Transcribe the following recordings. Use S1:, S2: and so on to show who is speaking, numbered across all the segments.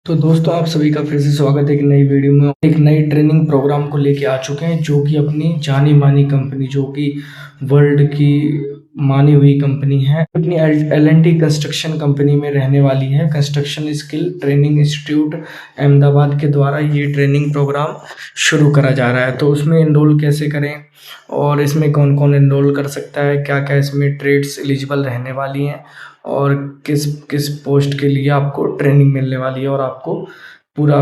S1: तो दोस्तों आप सभी का फिर से स्वागत है एक नई वीडियो में। एक नई ट्रेनिंग प्रोग्राम को लेके आ चुके हैं जो कि अपनी जानी मानी कंपनी जो कि वर्ल्ड की मानी हुई कंपनी है अपनी L&T कंस्ट्रक्शन कंपनी में रहने वाली है। Construction skill training institute Ahmedabad के द्वारा ये ट्रेनिंग प्रोग्राम शुरू करा जा रहा है। तो उसमें इनरोल कैसे करें और इसमें कौन कौन इनरोल कर सकता है, क्या क्या इसमें ट्रेड्स एलिजिबल रहने वाली हैं और किस किस पोस्ट के लिए आपको ट्रेनिंग मिलने वाली है और आपको पूरा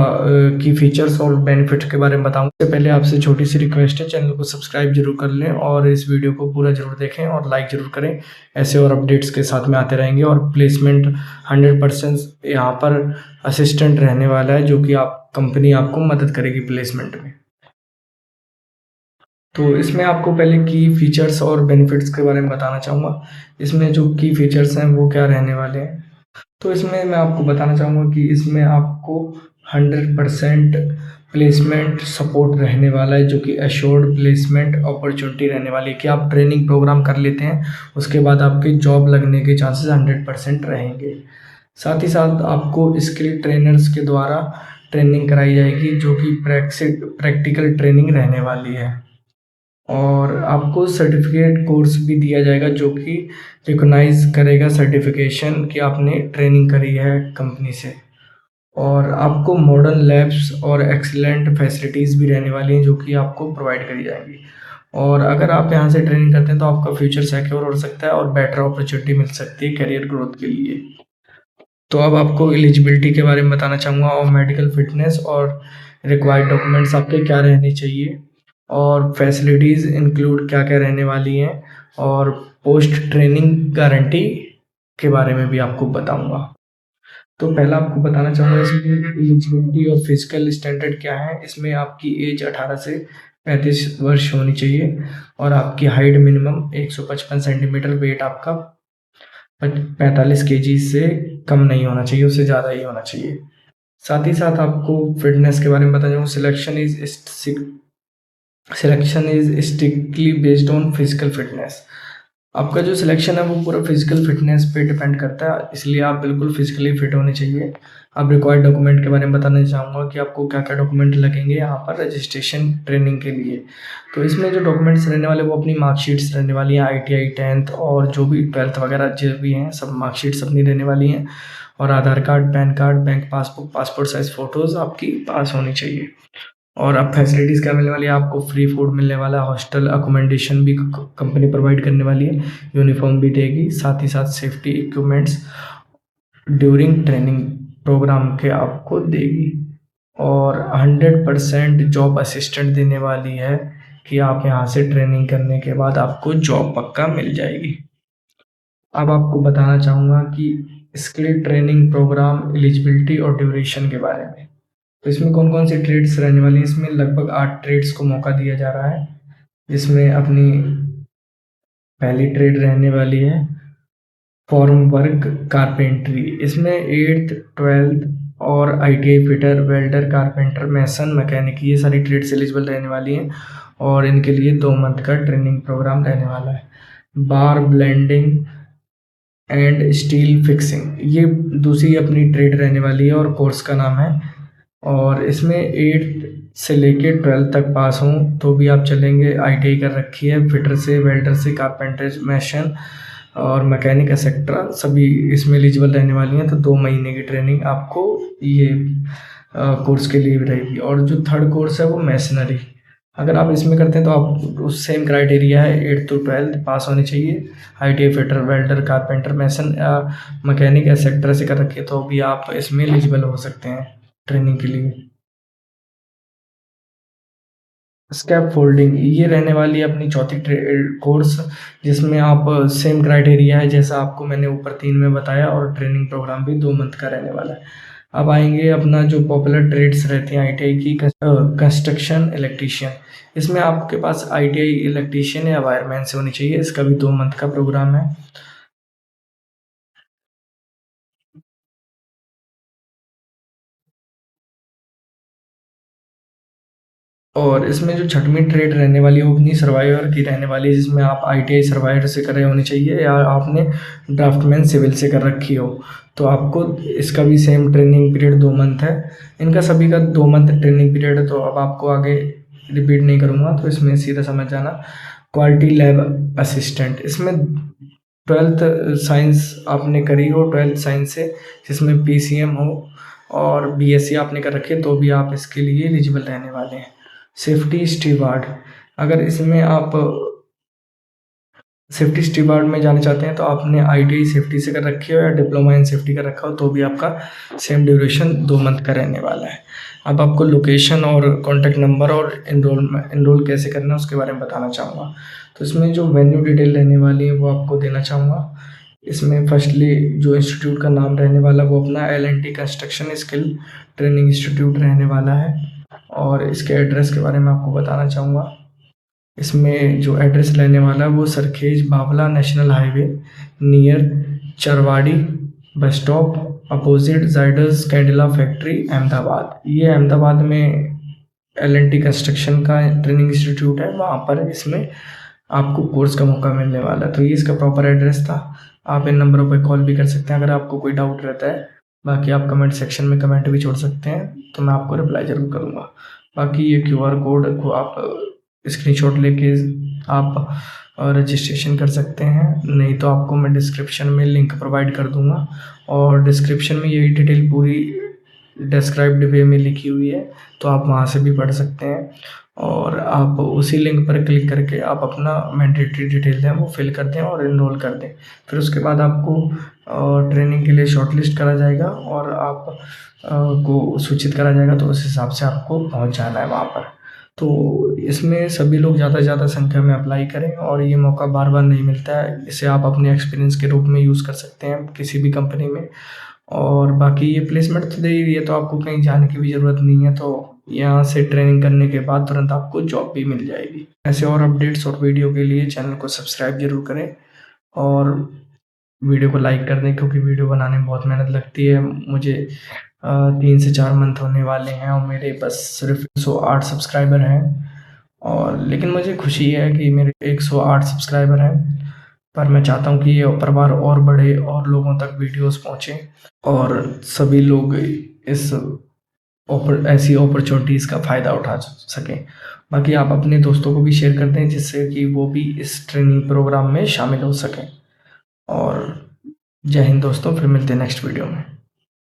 S1: की फीचर्स और बेनिफिट के बारे में बताऊंगा। इससे पहले आपसे छोटी सी रिक्वेस्ट है, चैनल को सब्सक्राइब जरूर कर लें और इस वीडियो को पूरा जरूर देखें और लाइक जरूर करें। ऐसे और अपडेट्स के साथ में आते रहेंगे और प्लेसमेंट 100% यहाँ पर असिस्टेंट रहने वाला है जो कि कंपनी आपको मदद करेगी प्लेसमेंट में। तो इसमें आपको पहले की फीचर्स और बेनिफिट्स के बारे में बताना चाहूँगा। इसमें जो की फीचर्स हैं वो क्या रहने वाले हैं, तो इसमें मैं आपको बताना चाहूँगा कि इसमें आपको 100% प्लेसमेंट सपोर्ट रहने वाला है जो कि एश्योर्ड प्लेसमेंट अपॉर्चुनिटी रहने वाली है कि आप ट्रेनिंग प्रोग्राम कर लेते हैं उसके बाद आपकी जॉब लगने के चांसेस 100% रहेंगे। साथ ही साथ आपको स्किल ट्रेनर्स के द्वारा ट्रेनिंग कराई जाएगी जो कि प्रैक्टिकल ट्रेनिंग रहने वाली है और आपको सर्टिफिकेट कोर्स भी दिया जाएगा जो कि रिकॉग्नाइज करेगा सर्टिफिकेशन कि आपने ट्रेनिंग करी है कंपनी से। और आपको मॉडर्न लैब्स और एक्सीलेंट फैसिलिटीज़ भी रहने वाली हैं जो कि आपको प्रोवाइड करी जाएंगी। और अगर आप यहाँ से ट्रेनिंग करते हैं तो आपका फ्यूचर सिक्योर हो सकता है और बेटर अपॉर्चुनिटी मिल सकती है करियर ग्रोथ के लिए। तो अब आपको एलिजिबिलिटी के बारे में बताना चाहूँगा और मेडिकल फिटनेस और रिक्वायर्ड डॉक्यूमेंट्स आपके क्या रहने चाहिए और फैसिलिटीज़ इंक्लूड क्या क्या रहने वाली हैं और पोस्ट ट्रेनिंग गारंटी के बारे में भी आपको बताऊंगा। तो पहला आपको बताना चाहूँगा इसमें एलिजिबिलिटी और फिजिकल स्टैंडर्ड क्या है। इसमें आपकी एज 18 से 35 वर्ष होनी चाहिए और आपकी हाइट मिनिमम 155 सेंटीमीटर, वेट आपका 45 केजी से कम नहीं होना चाहिए, उससे ज़्यादा ही होना चाहिए। साथ ही साथ आपको फिटनेस के बारे में बताना चाहूँगा। Selection is strictly based on physical fitness. आपका जो सिलेक्शन है वो पूरा फिजिकल फिटनेस पे डिपेंड करता है, इसलिए आप बिल्कुल फिजिकली फिट होने चाहिए। अब रिक्वायर्ड डॉक्यूमेंट के बारे में बताना चाहूँगा कि आपको क्या क्या डॉक्यूमेंट लगेंगे यहाँ पर रजिस्ट्रेशन ट्रेनिंग के लिए। तो इसमें जो डॉक्यूमेंट्स रहने वाले वो अपनी मार्कशीट्स रहने वाली हैं, ITI 10th और जो भी 12th वगैरह जो भी हैं सब मार्कशीट्स अपनी रहने वाली हैं और Aadhaar card, PAN card, bank passbook, passport size photos आपकी पास होनी चाहिए। और अब फैसिलिटीज़ क्या मिलने वाली है, आपको फ्री फूड मिलने वाला है, हॉस्टल अकोमोडेशन भी कंपनी प्रोवाइड करने वाली है, यूनिफॉर्म भी देगी, साथ ही साथ safety equipments during training programme के आपको देगी और 100% जॉब असिस्टेंट देने वाली है कि आप यहाँ से ट्रेनिंग करने के बाद आपको जॉब पक्का मिल जाएगी। अब आपको बताना चाहूँगा कि स्किल ट्रेनिंग प्रोग्राम एलिजिबिलिटी और ड्यूरेशन के बारे में। तो इसमें कौन कौन सी ट्रेड्स रहने वाली हैं, इसमें लगभग 8 ट्रेड्स को मौका दिया जा रहा है। इसमें अपनी पहली ट्रेड रहने वाली है फॉर्म वर्क कारपेंट्री। इसमें 8th 12th और ITI फिटर, वेल्डर, कारपेंटर, मैसन, मैकेनिक ये सारी ट्रेड्स एलिजिबल रहने वाली हैं और इनके लिए 2 मंथ का ट्रेनिंग प्रोग्राम रहने वाला है। बार ब्लेंडिंग एंड स्टील फिक्सिंग ये दूसरी अपनी ट्रेड रहने वाली है और कोर्स का नाम है। और इसमें 8th से लेके 12th तक पास हों तो भी आप चलेंगे, ITI कर रखी है, फिटर से, वेल्डर से, कारपेंटर, मैशन और मैकेनिक एक्सेट्रा सभी इसमें एलिजिबल रहने वाली हैं। तो 2 महीने की ट्रेनिंग आपको ये कोर्स के लिए भी रहेगी। और जो थर्ड कोर्स है वो मैसनरी, अगर आप इसमें करते हैं तो आप सेम क्राइटेरिया है, 8th to 12th पास होनी चाहिए, ITI फिटर, वेल्डर, कारपेंटर, मैसन, मैकेनिक एक्सेट्रा से कर रखी है तो भी आप इसमें एलिजिबल हो सकते हैं ट्रेनिंग के लिए। स्कैप फोल्डिंग ये रहने वाली है अपनी चौथी कोर्स जिसमें आप सेम क्राइटेरिया है जैसा आपको मैंने ऊपर 3 में बताया और ट्रेनिंग प्रोग्राम भी 2 मंथ का रहने वाला है। अब आएंगे अपना जो पॉपुलर ट्रेड्स रहती हैं ITI की, कंस्ट्रक्शन इलेक्ट्रीशियन। इसमें आपके पास ITI इलेक्ट्रीशियन या वायरमैन से होनी चाहिए, इसका भी 2 मंथ का प्रोग्राम है। और इसमें जो छठवीं ट्रेड रहने वाली है वो अपनी सर्वाइवर की रहने वाली है जिसमें आप ITI सर्वाइवर से करे होनी चाहिए या आपने ड्राफ्टमैन सिविल से कर रखी हो तो आपको इसका भी सेम ट्रेनिंग पीरियड 2 मंथ है। इनका सभी का 2 मंथ ट्रेनिंग पीरियड है, तो अब आपको आगे रिपीट नहीं करूँगा, तो इसमें सीधा समझ जाना। क्वालिटी लैब असिस्टेंट, इसमें 12th साइंस आपने करी हो, 12th साइंस से जिसमें पीसीएम हो और बीएससी आपने कर रखी है, तो भी आप इसके लिए एलिजिबल रहने वाले हैं। सेफ्टी स्टीवार्ड, अगर इसमें आप सेफ्टी स्टीवार्ड में जाना चाहते हैं तो आपने आईटीआई सेफ्टी से कर रखी हो या डिप्लोमा इन सेफ्टी कर रखा हो, तो भी आपका सेम ड्यूरेशन 2 मंथ का रहने वाला है। अब आपको लोकेशन और कॉन्टैक्ट नंबर और इनरोल कैसे करना है उसके बारे में बताना चाहूँगा। तो इसमें जो वेन्यू डिटेल रहने वाली है वो आपको देना चाहूँगा। इसमें फर्स्टली जो इंस्टीट्यूट का नाम रहने वाला वो अपना L&T construction skill training institute रहने वाला है, और इसके एड्रेस के बारे में आपको बताना चाहूँगा। इसमें जो एड्रेस रहने वाला है वो सरखेज बावला national highway near Charwadi bus stop opposite Zydus Cadila factory Ahmedabad. ये अहमदाबाद में L&T कंस्ट्रक्शन का ट्रेनिंग इंस्टीट्यूट है, वहाँ पर इसमें आपको कोर्स का मौका मिलने वाला है। तो ये इसका प्रॉपर एड्रेस था। आप इन नंबरों पर कॉल भी कर सकते हैं अगर आपको कोई डाउट रहता है। बाकी आप कमेंट सेक्शन में कमेंट भी छोड़ सकते हैं, तो मैं आपको रिप्लाई ज़रूर करूँगा। बाकी ये QR कोड को आप स्क्रीनशॉट लेके आप रजिस्ट्रेशन कर सकते हैं, नहीं तो आपको मैं डिस्क्रिप्शन में लिंक प्रोवाइड कर दूँगा, और डिस्क्रिप्शन में यही डिटेल पूरी डिस्क्राइब्ड वे में लिखी हुई है, तो आप वहाँ से भी पढ़ सकते हैं। और आप उसी लिंक पर क्लिक करके आप अपना मैंडेटरी डिटेल है वो फिल कर दें और इनरोल कर दें। फिर उसके बाद आपको ट्रेनिंग के लिए शॉर्टलिस्ट करा जाएगा और आप को सूचित करा जाएगा, तो उस हिसाब से आपको पहुंच जाना है वहाँ पर। तो इसमें सभी लोग ज़्यादा से ज़्यादा संख्या में अप्लाई करें, और ये मौका बार बार नहीं मिलता है। इसे आप अपने एक्सपीरियंस के रूप में यूज़ कर सकते हैं किसी भी कंपनी में। और बाकी ये प्लेसमेंट तो दे ही रही है, तो आपको कहीं जाने की भी ज़रूरत नहीं है। तो यहाँ से ट्रेनिंग करने के बाद तुरंत आपको जॉब भी मिल जाएगी। ऐसे और अपडेट्स और वीडियो के लिए चैनल को सब्सक्राइब जरूर करें और वीडियो को लाइक कर दें, क्योंकि वीडियो बनाने में बहुत मेहनत लगती है। मुझे 3 से 4 मंथ होने वाले हैं और मेरे बस सिर्फ 108 सब्सक्राइबर हैं, और लेकिन मुझे खुशी है कि मेरे 108 सब्सक्राइबर हैं। पर मैं चाहता हूँ कि ये परिवार और बढ़े और लोगों तक वीडियोस पहुँचे और सभी लोग इस ऐसी अपॉर्चुनिटीज़ का फ़ायदा उठा सकें। बाकी आप अपने दोस्तों को भी शेयर कर दें, जिससे कि वो भी इस ट्रेनिंग प्रोग्राम में शामिल हो सकें। और जय हिंद दोस्तों, फिर मिलते हैं नेक्स्ट वीडियो में।